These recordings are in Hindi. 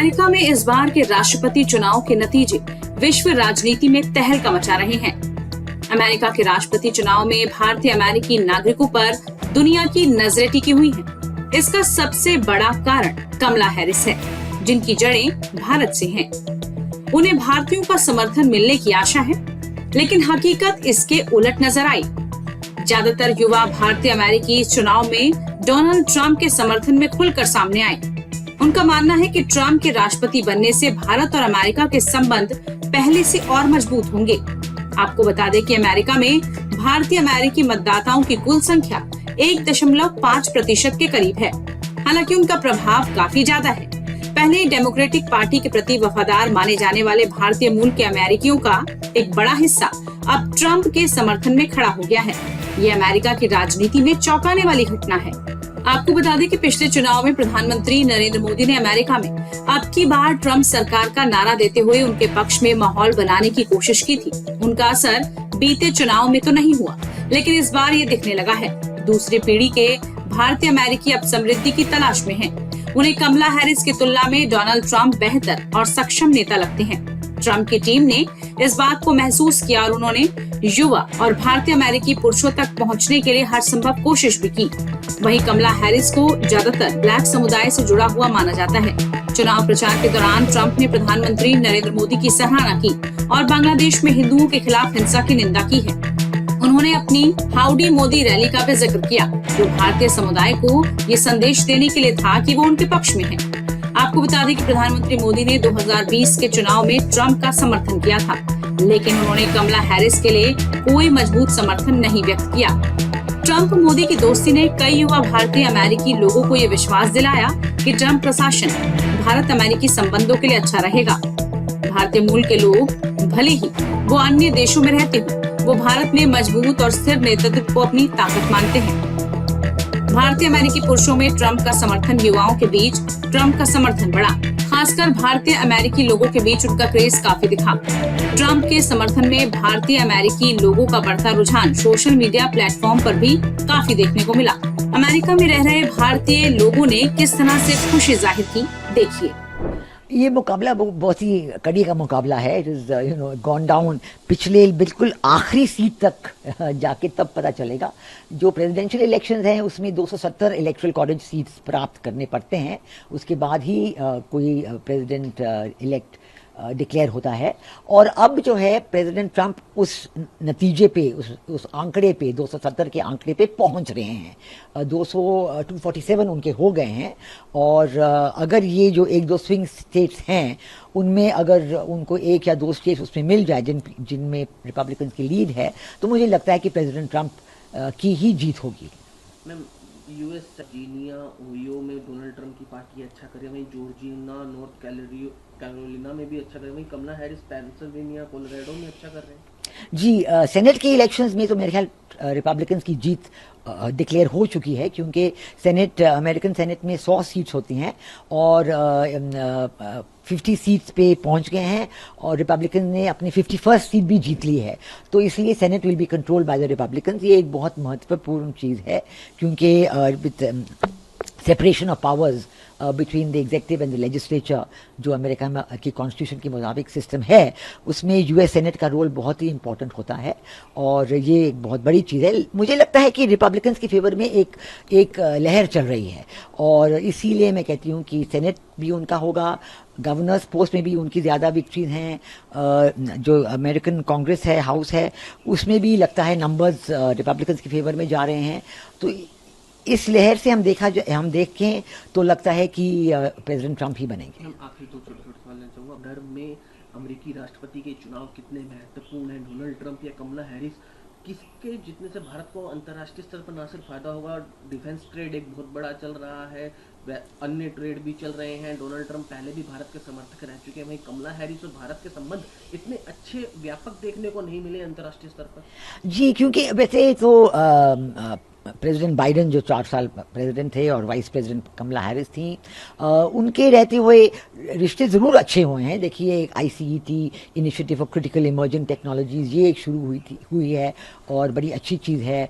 अमेरिका में इस बार के राष्ट्रपति चुनाव के नतीजे विश्व राजनीति में तहलका मचा रहे हैं। अमेरिका के राष्ट्रपति चुनाव में भारतीय अमेरिकी नागरिकों पर दुनिया की नजरें टिकी हुई हैं। इसका सबसे बड़ा कारण कमला हैरिस है, जिनकी जड़ें भारत से हैं। उन्हें भारतीयों का समर्थन मिलने की आशा है, लेकिन हकीकत इसके उलट नजर आई। ज्यादातर युवा भारतीय अमेरिकी इस चुनाव में डोनाल्ड ट्रंप के समर्थन में खुलकर सामने आए। उनका मानना है कि ट्रंप के राष्ट्रपति बनने से भारत और अमेरिका के संबंध पहले से और मजबूत होंगे। आपको बता दें कि अमेरिका में भारतीय अमेरिकी मतदाताओं की कुल संख्या 1.5% के करीब है। हालांकि उनका प्रभाव काफी ज्यादा है। पहले डेमोक्रेटिक पार्टी के प्रति वफादार माने जाने वाले भारतीय मूल के अमेरिकियों का एक बड़ा हिस्सा अब ट्रंप के समर्थन में खड़ा हो गया है। ये अमेरिका की राजनीति में चौंकाने वाली घटना है। आपको बता दें कि पिछले चुनाव में प्रधानमंत्री नरेंद्र मोदी ने अमेरिका में अब की बार ट्रंप सरकार का नारा देते हुए उनके पक्ष में माहौल बनाने की कोशिश की थी। उनका असर बीते चुनाव में तो नहीं हुआ, लेकिन इस बार ये दिखने लगा है। दूसरी पीढ़ी के भारतीय अमेरिकी अब समृद्धि की तलाश में हैं। उन्हें कमला हैरिस की तुलना में डोनाल्ड ट्रंप बेहतर और सक्षम नेता लगते हैं। ट्रंप की टीम ने इस बात को महसूस किया और उन्होंने युवा और भारतीय अमेरिकी पुरुषों तक पहुंचने के लिए हर संभव कोशिश भी की। वहीं कमला हैरिस को ज्यादातर ब्लैक समुदाय से जुड़ा हुआ माना जाता है। चुनाव प्रचार के दौरान ट्रंप ने प्रधानमंत्री नरेंद्र मोदी की सराहना की और बांग्लादेश में हिंदुओं के खिलाफ हिंसा की निंदा की है। उन्होंने अपनी हाउडी मोदी रैली का भी जिक्र किया, जो भारतीय समुदाय को ये संदेश देने के लिए था कि वो उनके पक्ष में है। आपको बता दें कि प्रधानमंत्री मोदी ने 2020 के चुनाव में ट्रंप का समर्थन किया था, लेकिन उन्होंने कमला हैरिस के लिए कोई मजबूत समर्थन नहीं व्यक्त किया। ट्रंप मोदी की दोस्ती ने कई युवा भारतीय अमेरिकी लोगों को ये विश्वास दिलाया कि ट्रंप प्रशासन भारत अमेरिकी संबंधों के लिए अच्छा रहेगा। भारतीय मूल के लोग भले ही वो अन्य देशों में रहते हों, वो भारत में मजबूत और स्थिर नेतृत्व को अपनी ताकत मानते हैं। भारतीय अमेरिकी पुरुषों में ट्रंप का समर्थन, युवाओं के बीच ट्रंप का समर्थन बढ़ा। खासकर भारतीय अमेरिकी लोगों के बीच उनका क्रेज काफी दिखा। ट्रंप के समर्थन में भारतीय अमेरिकी लोगों का बढ़ता रुझान सोशल मीडिया प्लेटफॉर्म पर भी काफी देखने को मिला। अमेरिका में रह रहे भारतीय लोगों ने किस तरह से खुशी जाहिर की, देखिए। ये मुकाबला बहुत ही कड़ी का मुकाबला है। It is gone down. पिछले बिल्कुल आखिरी सीट तक जाके तब पता चलेगा। जो प्रेसिडेंशियल इलेक्शंस हैं उसमें 270 इलेक्टोरल कॉलेज सीट्स प्राप्त करने पड़ते हैं, उसके बाद ही कोई प्रेसिडेंट इलेक्ट डिक्लेयर होता है। और अब जो है प्रेसिडेंट ट्रंप उस नतीजे पे, उस आंकड़े पे, 270 के आंकड़े पे पहुंच रहे हैं। 247 उनके हो गए हैं। और अगर ये जो एक दो स्विंग स्टेट्स हैं उनमें अगर उनको एक या दो स्टेट्स उसमें मिल जाए जिनमें रिपब्लिकन की लीड है, तो मुझे लगता है कि प्रेसिडेंट ट्रंप की ही जीत होगी। मैम, यूएस वर्जीनिया, ओहियो में डोनाल्ड ट्रंप की पार्टी अच्छा करे, वहीं जॉर्जिया, नॉर्थ कैरोलिना में भी अच्छा करे, वहीं कमला हैरिस पेंसिल्वेनिया, कोलोराडो में अच्छा कर रहे हैं। जी, सेनेट के इलेक्शंस में तो मेरे ख्याल रिपब्लिकन्स की जीत डिक्लेयर हो चुकी है, क्योंकि अमेरिकन सेनेट में 100 सीट्स होती हैं और 50 सीट्स पे पहुंच गए हैं और रिपब्लिकन ने अपनी 51st सीट भी जीत ली है। तो इसलिए senate will be controlled by the Republicans. ये एक बहुत महत्वपूर्ण चीज़ है, क्योंकि separation of powers between the adjective and the legislature जो अमेरिका में की कॉन्स्टिट्यूशन के मुताबिक सिस्टम है, उसमें यूएस सेनेट का रोल बहुत ही इंपॉर्टेंट होता है और ये एक बहुत बड़ी चीज़ है। मुझे लगता है कि रिपब्लिकन्स के फेवर में एक लहर चल रही है और इसीलिए मैं कहती हूँ कि सेनेट भी उनका होगा, गवर्नर्स पोस्ट में भी उनकी ज़्यादा विक्ट्रीज हैं। जो अमेरिकन कांग्रेस है, हाउस है, उसमें भी लगता है नंबर्स रिपब्लिकन्स के फेवर में जा रहे हैं। तो इस लहर से हम देखें तो लगता है कि प्रेसिडेंट ट्रंप ही बनेंगे। हम आखिरी दो छोटे छोटे सवाल लेना चाहूँगा। घर में अमेरिकी राष्ट्रपति के चुनाव कितने महत्वपूर्ण हैं? डोनाल्ड ट्रंप या कमला हैरिस, किसके जीतने से भारत को अंतर्राष्ट्रीय स्तर पर ना सिर्फ फायदा होगा, डिफेंस ट्रेड एक बहुत बड़ा चल रहा है, अन्य ट्रेड भी चल रहे हैं। डोनाल्ड ट्रंप पहले भी भारत के समर्थक रह चुके हैं, वहीं कमला हैरिस और भारत के संबंध इतने अच्छे व्यापक देखने को नहीं मिले अंतर्राष्ट्रीय स्तर पर। जी, क्योंकि वैसे तो प्रेसिडेंट बाइडेन जो 4 साल प्रेसिडेंट थे और वाइस प्रेसिडेंट कमला हैरिस थी, उनके रहते हुए रिश्ते ज़रूर अच्छे हुए हैं। देखिए, एक ICET initiative for critical emerging technologies, ये एक शुरू हुई है और बड़ी अच्छी चीज़ है।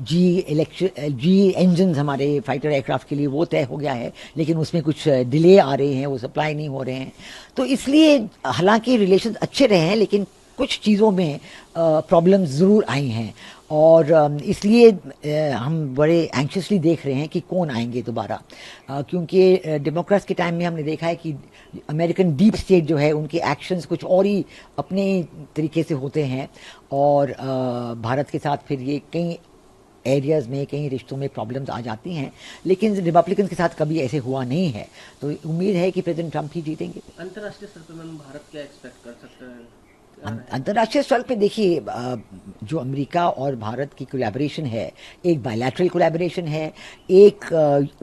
जी इंजन हमारे फाइटर एयरक्राफ्ट के लिए वो तय हो गया है, लेकिन उसमें कुछ डिले आ रहे हैं, वो सप्लाई नहीं हो रहे हैं। तो इसलिए हालांकि रिलेशन अच्छे रहे हैं, लेकिन कुछ चीज़ों में प्रॉब्लम्स ज़रूर आई हैं और इसलिए हम बड़े एंक्शसली देख रहे हैं कि कौन आएंगे दोबारा, क्योंकि डेमोक्रेट्स के टाइम में हमने देखा है कि अमेरिकन डीप स्टेट जो है, उनके एक्शंस कुछ और ही अपने तरीके से होते हैं और भारत के साथ फिर ये कई एरियाज़ में, कई रिश्तों में प्रॉब्लम्स आ जाती हैं, लेकिन रिपब्लिकन के साथ कभी ऐसे हुआ नहीं है। तो उम्मीद है कि प्रेसिडेंट ट्रंप ही जीतेंगे। अंतर्राष्ट्रीय स्तर पर मैम भारत क्या एक्सपेक्ट कर सकता है? अंतर्राष्ट्रीय स्तर पे देखिए, जो अमेरिका और भारत की कोलैबोरेशन है, एक बायलैटरल कोलैबोरेशन है, एक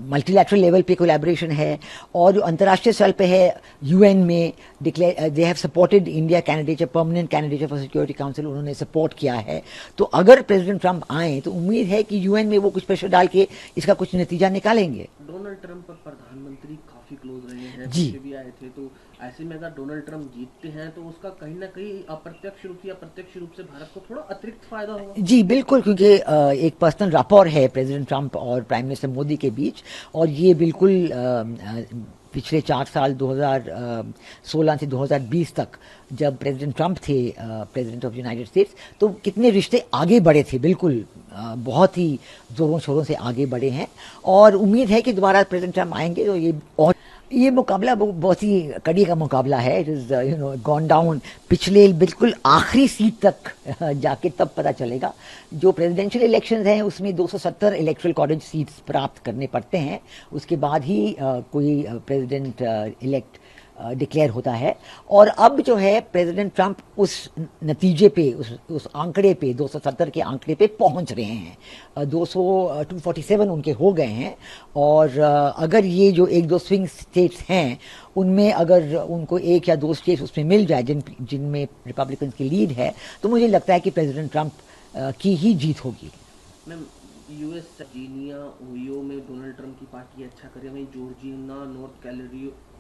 मल्टीलैटरल लेवल पे कोलैबोरेशन है, और जो अंतर्राष्ट्रीय स्तर पे है, UN में declare they have supported India candidature, permanent candidature for security council, उन्होंने सपोर्ट किया है। तो अगर प्रेसिडेंट ट्रंप आए तो उम्मीद है कि UN में वो कुछ प्रेशर डाल के इसका कुछ नतीजा निकालेंगे। डोनाल्ड ट्रंप पर प्रधानमंत्री काफी क्लोज रहे हैं, जी। पीछे भी आए थे, तो ऐसे में अगर डोनाल्ड ट्रंप जीतते हैं तो उसका कहीं ना कहीं अप्रत्यक्ष रूप या प्रत्यक्ष रूप से भारत को थोड़ा अतिरिक्त फायदा होगा। जी बिल्कुल, क्योंकि एक पर्सनल rapport है प्रेसिडेंट ट्रंप और प्राइम मिनिस्टर मोदी के बीच, और ये बिल्कुल पिछले 4 साल 2016 से 2020 तक जब प्रेसिडेंट ट्रंप थे प्रेसिडेंट ऑफ यूनाइटेड स्टेट्स, तो कितने रिश्ते आगे बढ़े थे, बिल्कुल बहुत ही जोरों शोरों से आगे बढ़े हैं। और उम्मीद है कि दोबारा प्रेसिडेंट ट्रंप आएंगे तो ये मुकाबला बहुत ही कड़ी का मुकाबला है। इट इज़ गॉन डाउन, पिछले बिल्कुल आखिरी सीट तक जाके तब पता चलेगा। जो प्रेसिडेंशियल इलेक्शंस हैं उसमें 270 इलेक्टोरल कॉलेज सीट्स प्राप्त करने पड़ते हैं, उसके बाद ही कोई प्रेसिडेंट इलेक्ट डिक्लेयर होता है। और अब जो है प्रेसिडेंट ट्रंप उस नतीजे पे, उस आंकड़े पे, 270 के आंकड़े पे पहुंच रहे हैं। 247 उनके हो गए हैं, और अगर ये जो 1-2 स्विंग स्टेट्स हैं उनमें अगर उनको 1 या 2 स्टेट्स उसमें मिल जाए जिनमें रिपब्लिकन की लीड है, तो मुझे लगता है कि प्रेसिडेंट ट्रंप की ही जीत होगी। मैम, US वर्जीनिया, ओहियो में डोनाल्ड ट्रंप की पार्टी अच्छा करे, वहीं जॉर्जिया, नॉर्थ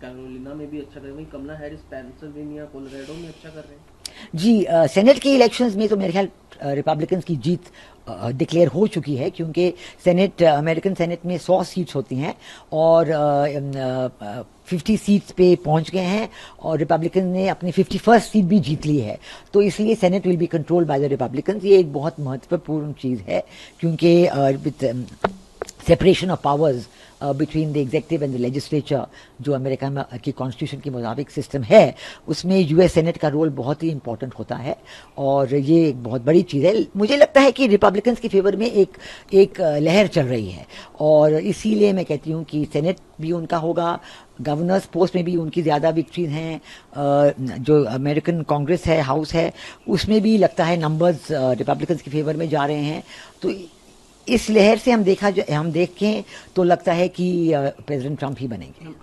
कैरोलिना में भी अच्छा करे, वहीं कमला हैरिस पेंसिल्वेनिया, कोलोराडो में अच्छा कर रहे हैं। जी, सेनेट के इलेक्शंस में तो मेरे ख्याल रिपब्लिकन्स की जीत डिक्लेयर हो चुकी है, क्योंकि अमेरिकन सेनेट में 100 सीट्स होती हैं और 50 सीट्स पे पहुंच गए हैं, और रिपब्लिकन ने अपनी 51st सीट भी जीत ली है। तो इसलिए senate will be controlled by the Republicans. ये एक बहुत महत्वपूर्ण चीज़ है, क्योंकि with separation of powers between the adjective and the legislature, जो अमेरिका में की कॉन्स्टिट्यूशन के मुताबिक सिस्टम है, उसमें US सेनेट का रोल बहुत ही इंपॉर्टेंट होता है, और ये एक बहुत बड़ी चीज़ है। मुझे लगता है कि रिपब्लिकन्स के फेवर में एक लहर चल रही है, और इसीलिए मैं कहती हूँ कि सेनेट भी उनका होगा, गवर्नर्स पोस्ट में भी उनकी ज़्यादा विक्ट्रीज हैं, जो अमेरिकन कांग्रेस है, हाउस है, उसमें भी लगता है नंबर्स रिपब्लिकन्स के फेवर में जा रहे हैं। तो इस लहर से हम देखें तो लगता है कि प्रेसिडेंट ट्रंप ही बनेंगे।